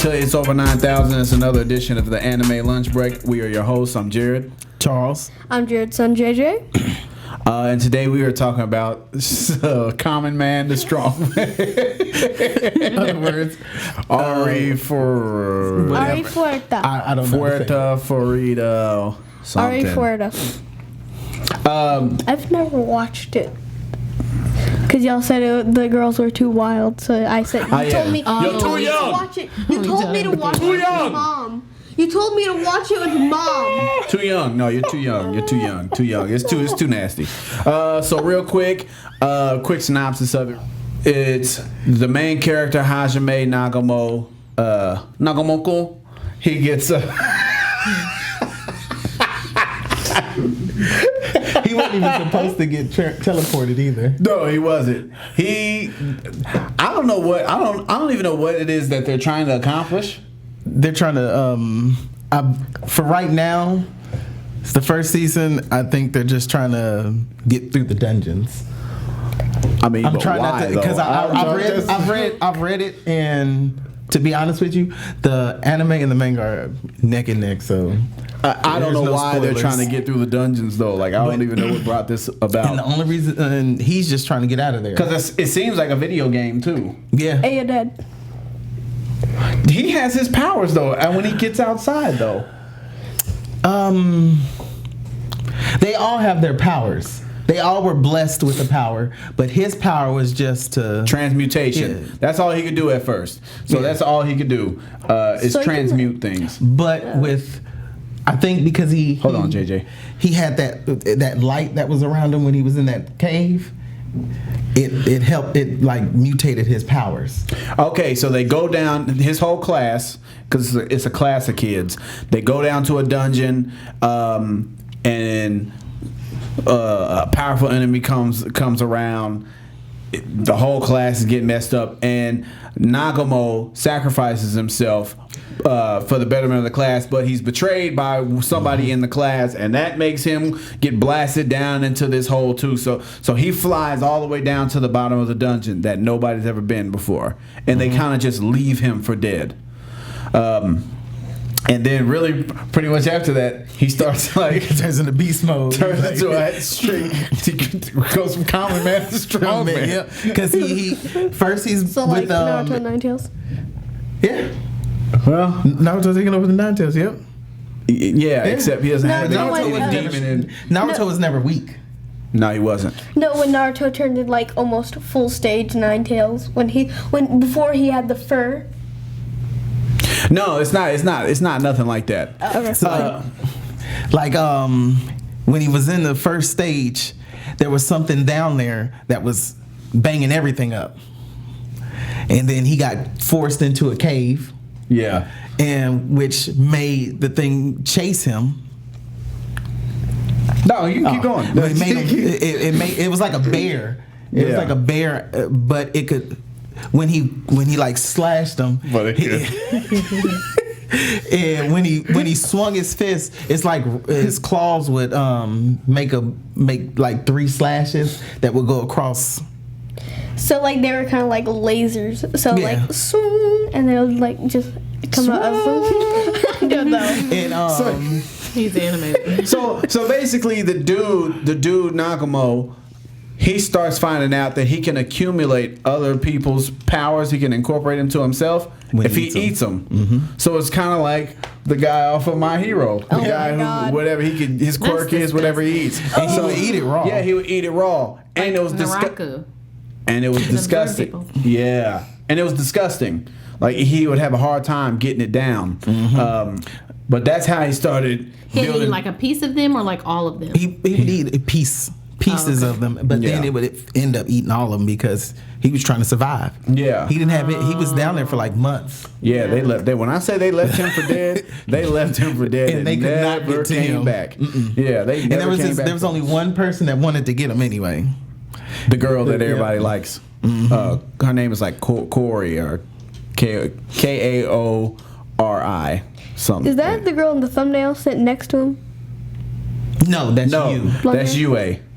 to It's Over 9,000. It's another edition of the Anime Lunch Break. We are your hosts. I'm Jared. Charles. I'm Jared's son, JJ. And today we are talking about Common Man, the Strong Man. In other words, Arifureta. I don't know. Fuerta, Farida, something. Arifureta. I've never watched it. Because y'all said the girls were too wild, so I said, you told me to watch it. You told me to watch it with mom. You told me to watch it with mom. Too young. No, you're too young. You're too young. Too young. It's too nasty. So real quick synopsis of it. It's the main character, Hajime Nagamoko. He gets He wasn't even supposed to get teleported either. No, he wasn't. I don't even know what it is that they're trying to accomplish. They're trying to for right now, it's the first season. I think they're just trying to get through the dungeons. I mean, I'm trying why, not to, because I've read it, and to be honest with you, the anime and the manga are neck and neck. So I don't know why they're trying to get through the dungeons though. Like I don't even know what brought this about. And the only reason, and he's just trying to get out of there because it seems like a video game too. Yeah. Hey, you're dead. He has his powers though, and when he gets outside though, they all have their powers. They all were blessed with a power, but his power was just to transmutation. Yeah. That's all he could do at first. So that's all he could do is transmute things. But with, I think because hold on, JJ. He had that light that was around him when he was in that cave. It helped. It like mutated his powers. Okay, so they go down, his whole class, because it's a class of kids. They go down to a dungeon, and a powerful enemy comes around. The whole class is getting messed up, and Nagamo sacrifices himself for the betterment of the class, but he's betrayed by somebody in the class, and that makes him get blasted down into this hole too. So he flies all the way down to the bottom of the dungeon that nobody's ever been before, and they kind of just leave him for dead. And then really pretty much after that, he starts like turns into beast mode. Turns into a straight. He goes from common man to strong man. Yeah, because he first he's So with like Naruto Nine Tails. Yeah. Well, Naruto's taking over the Nine Tails. Yep. Yeah, except he doesn't have Naruto any demon in. Naruto was never weak. No, he wasn't. No, when Naruto turned in like almost full stage Nine Tails, before he had the fur. No, it's not nothing like that. Okay. So, when he was in the first stage, there was something down there that was banging everything up, and then he got forced into a cave. Yeah, and which made the thing chase him. No, you can keep going. It was like a bear. It was like a bear, but it could. When he like slashed him, but and when he swung his fist, it's like his claws would make like 3 slashes that would go across. So like they were kind of like lasers. So like swing, and they would like just come out of them. I don't know. And he's animated. So basically, the dude Nagamo. He starts finding out that he can accumulate other people's powers. He can incorporate them to himself if he eats them. Mm-hmm. So it's kind of like the guy off of My Hero. The guy who, whatever he could, his quirk is whatever he eats. And he would eat it raw. Yeah, he would eat it raw. And it was disgusting. Yeah. And it was disgusting. Like he would have a hard time getting it down. Mm-hmm. But that's how he started building. He eat like a piece of them or like all of them? He would eat a pieces of them, but then it would end up eating all of them because he was trying to survive. Yeah, he didn't have it. He was down there for like months. Yeah, they left. When I say they left him for dead, they left him for dead, and they could not get to him. Back. Yeah, they never came back. There was only one person that wanted to get him anyway. The girl that everybody likes. Mm-hmm. Her name is like Corey or Kaori something. Is that the girl in the thumbnail sitting next to him? No, that's you. That's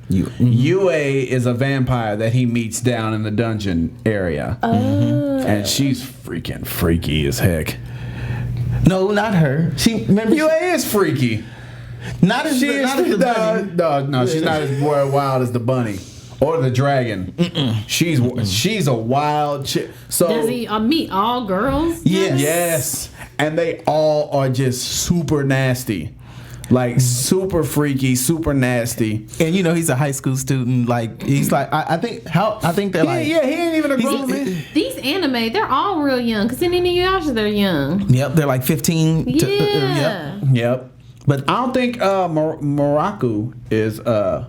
Yue. Yue is a vampire that he meets down in the dungeon area. And she's freaking freaky as heck. No, not her. She remember. Yue is freaky. Not as the bunny. No, she's not as wild as the bunny or the dragon. She's a wild chick. So Does he meet all girls? Yes. and they all are just super nasty. Like super freaky, super nasty, and he's a high school student. Like he's like, I think they're like, he ain't even a grown man. These anime, they're all real young. Cause in Inuyasha, they're young. Yep, they're like 15. Yeah. Yep. But I don't think Muraku is. I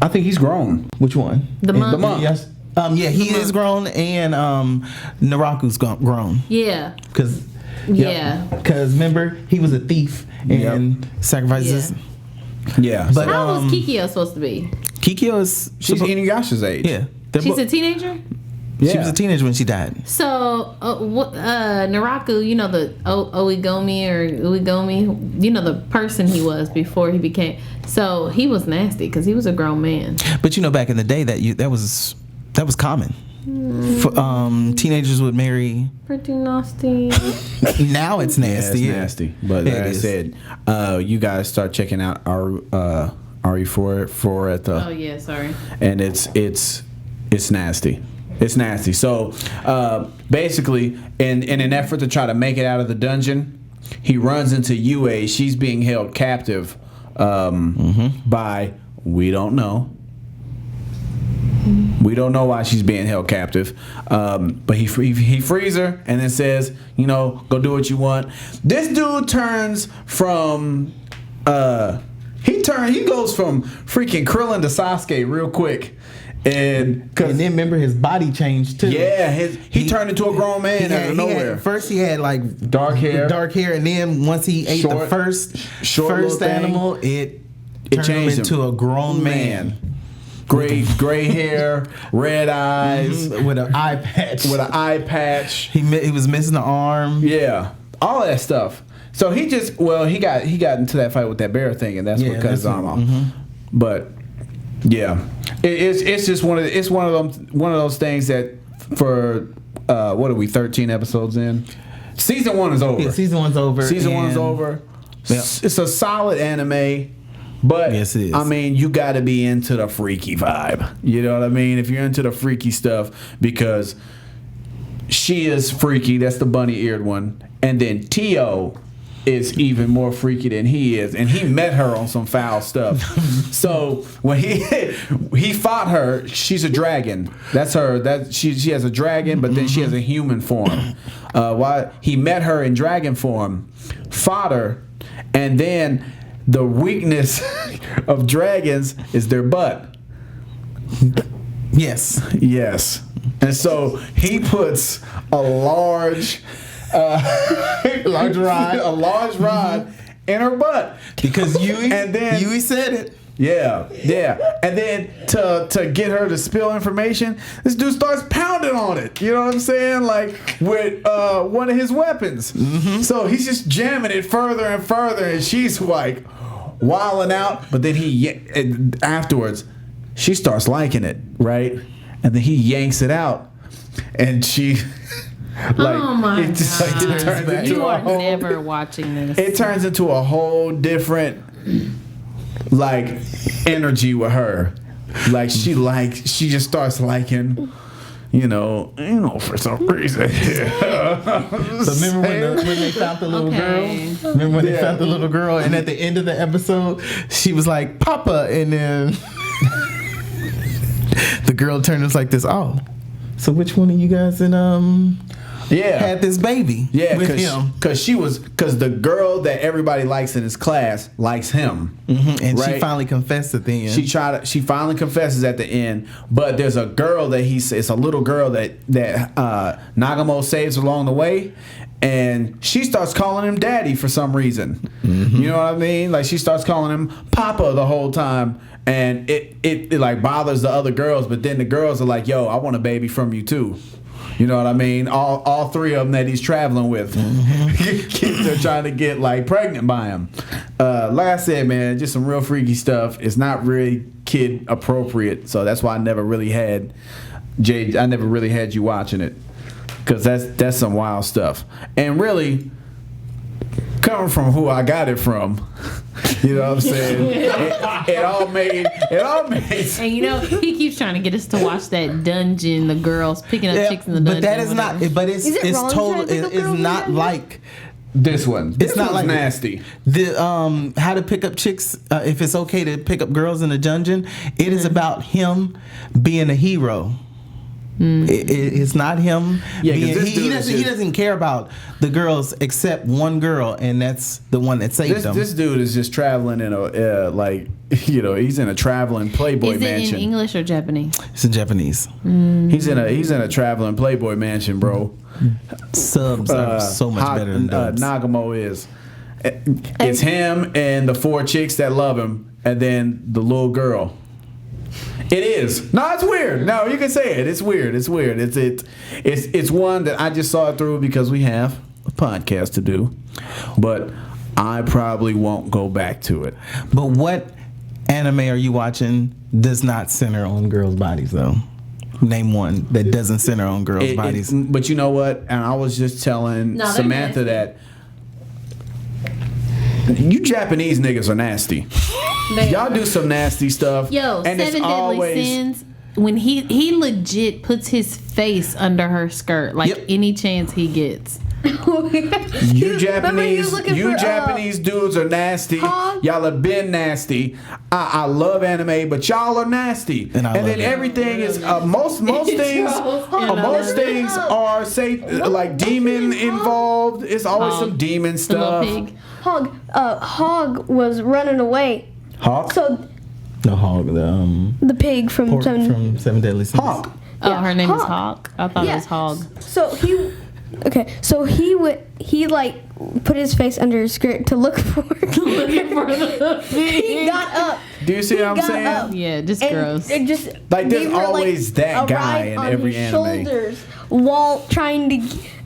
think he's grown. Which one? The monk. The monk. Yes. Yeah, he is grown, and Naraku's grown. Yeah. Because remember he was a thief and sacrifices. Yeah. But how was Kikyo supposed to be? Kikyo is she's Inuyasha's age. Yeah. She's a teenager. She was a teenager when she died. So, Naraku, the Uegomi, the person he was before he became. So he was nasty because he was a grown man. But back in the day that was common. Teenagers would marry. Pretty nasty. Now it's nasty. Yeah, it's nasty. But like I said, you guys start checking out Arifureta. Oh yeah, sorry. And it's nasty. It's nasty. So basically, in an effort to try to make it out of the dungeon, he runs into Yue. She's being held captive by we don't know. We don't know why she's being held captive, but he frees her and then says, go do what you want. This dude turns from he goes from freaking Krillin to Sasuke real quick. And then remember his body changed too. Yeah, he turned into a grown man out of nowhere. First he had like dark hair, and then once he ate the first animal, it turned him into a grown man. Gray hair, red eyes, with an eye patch. He was missing an arm. Yeah, all that stuff. So he got into that fight with that bear thing, and that's what cut his arm off. But yeah, it's just one of those things that for what are we 13 episodes in? Season 1 is over. Yeah, season 1's over. Season 1 is over. Yeah. It's a solid anime. But yes, it is. I mean, you got to be into the freaky vibe. You know what I mean? If you're into the freaky stuff, because she is freaky. That's the bunny-eared one. And then Tio is even more freaky than he is, and he met her on some foul stuff. So when he fought her, she's a dragon. That's her. She has a dragon, but then she has a human form. Why he met her in dragon form, fought her, and then the weakness of dragons is their butt. Yes. And so he puts a large rod in her butt because Yui said it. Yeah. And then to get her to spill information, this dude starts pounding on it. You know what I'm saying? Like with one of his weapons. So he's just jamming it further and further, and she's like wilding out. But then afterwards, she starts liking it, right? And then he yanks it out, and she. Oh my God! It turns into you are never watching this. It turns into a whole different energy with her. She just starts liking, for some reason. So remember when they found the little girl? Remember when they found the little girl, and at the end of the episode, she was like, "Papa," and then the girl turned us like this. Oh, so which one of you guys had this baby? Yeah, with him. Because the girl that everybody likes in his class likes him, and right? she finally confessed at the end. She finally confesses at the end, but there's a girl that it's a little girl that Nagamo saves along the way, and she starts calling him daddy for some reason. You know what I mean? Like she starts calling him Papa the whole time. And it like bothers the other girls, but then the girls are like, "Yo, I want a baby from you too." You know what I mean? All three of them that he's traveling with, they're trying to get pregnant by him. Like I said, man, just some real freaky stuff. It's not really kid appropriate, so that's why I never really had you watching it, because that's some wild stuff. And really, coming from who I got it from. You know what I'm saying? It all made. And you know, he keeps trying to get us to watch that dungeon, the girls picking up chicks in the dungeon. But that is not. But it's total. It's not like this one. It's not like nasty. The how to pick up chicks. If it's okay to pick up girls in a dungeon, it is about him being a hero. It's not him. Yeah, he doesn't care about the girls except one girl, and that's the one that saved him. This dude is just traveling in a he's in a traveling Playboy mansion. Is it in English or Japanese? It's in Japanese. He's in a traveling Playboy mansion, bro. Subs are so much better than dubs. Nagamo is. It's him and the 4 chicks that love him, and then the little girl. It is. No, it's weird. No, you can say it. It's weird. It's weird. It's one that I just saw it through because we have a podcast to do. But I probably won't go back to it. But what anime are you watching does not center on girls' bodies, though? Name one that doesn't center on girls' bodies. But you know what? And I was just telling Samantha that you Japanese niggas are nasty. Y'all do some nasty stuff. Yo, and Seven Deadly Sins. When he legit puts his face under her skirt, like any chance he gets. You Japanese dudes are nasty. Y'all have been nasty. I love anime, but y'all are nasty. And then everything is most things are like demon involved. It's always some demon stuff. Hog was running away. Hawk? No, Hog. The pig from Seven Deadly Sins. Hawk. Oh, her name is Hawk. I thought it was Hog. So he like put his face under his skirt to look for the pig. He got up. Do you see what I'm saying? Up. Yeah, just gross. It just like there's always that guy in every anime. Shoulders while trying to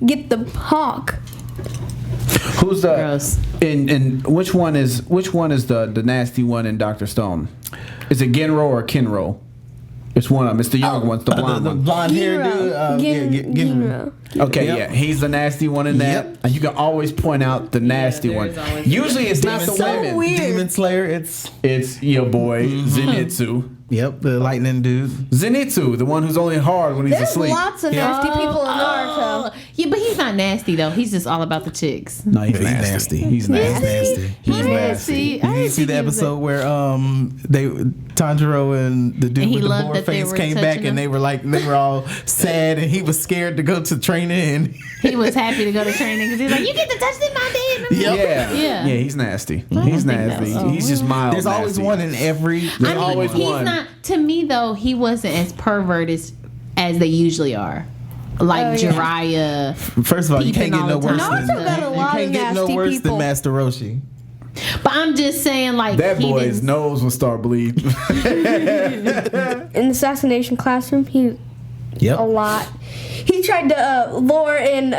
get the hawk. Who's the gross? And which one is the nasty one in Dr. Stone? Is it Genro or Kinro? It's one of them. It's the younger one, the blonde one. The blonde hair dude. Genro. Okay, yeah, he's the nasty one in that. Yep. And you can always point out the nasty one. Usually it's not the women. Demon Slayer. It's your boy Zenitsu. Yep, the lightning dude. Zenitsu, the one who's only hard when he's asleep. There's lots of nasty people in Naruto. Yeah, but he's not nasty though. He's just all about the chicks. No, he's nasty. He's nasty. He's nasty. Did you see the episode where Tanjiro and the dude with the board face came back and they were all sad and he was scared to go to training and he was happy to go to training because he's like, you get to touch my dad. Yeah, he's nasty. He's nasty. He's just mild. There's always one in every. There's always one. Not, to me though, he wasn't as perverted as they usually are. Like Jiraiya. First of all, you can't get no worse than Master Roshi. But I'm just saying, like, that boy's nose will start bleeding. In the assassination classroom, a lot. He tried to lure in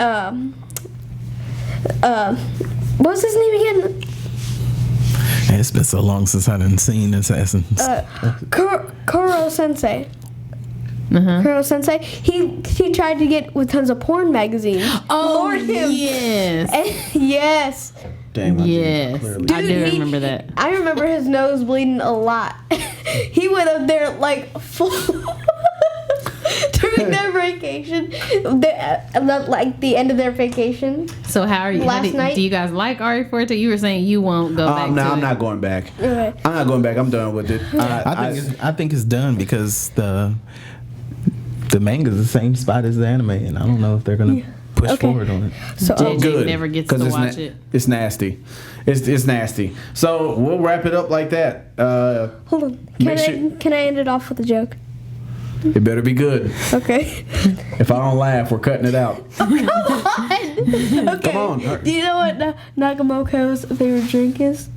what's his name again? It's been so long since I didn't seen Assassins. Kuro Sensei. Kuro Sensei. He tried to get with tons of porn magazines. Oh, lured him. yes. Yes. Damn, yes. Dude, I do remember that. I remember his nose bleeding a lot. He went up there like full during their vacation, like the end of their vacation. So how are you? Night? Do you guys like Arifureta? You were saying you won't go back. No, I'm not going back. Okay. I'm not going back. I'm done with it. I think it's done because the manga's the same spot as the anime, and I don't know if they're gonna push forward on it. So good. Never gets to watch it. It's nasty. It's nasty. So we'll wrap it up like that. Hold on. Can I end it off with a joke? It better be good. Okay. If I don't laugh, we're cutting it out. Oh, come on. Okay. Come on. Do you know what Nagamoko's favorite drink is?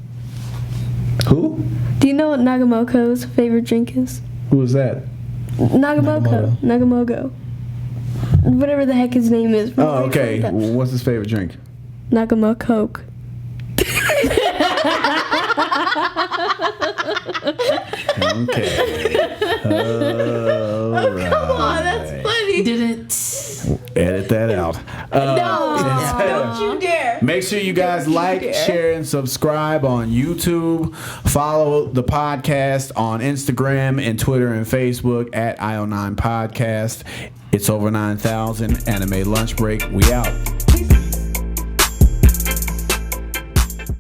Who? Do you know what Nagamoko's favorite drink is? Who is that? Nagamogo. Whatever the heck his name is. Oh, okay. What's his favorite drink? Nagamo Coke. Okay. Come on, that's funny. Didn't edit that out. No, don't you dare. Make sure you guys like, share, and subscribe on YouTube. Follow the podcast on Instagram and Twitter and Facebook at IO9 Podcast. It's over 9,000. Anime Lunch Break. We out.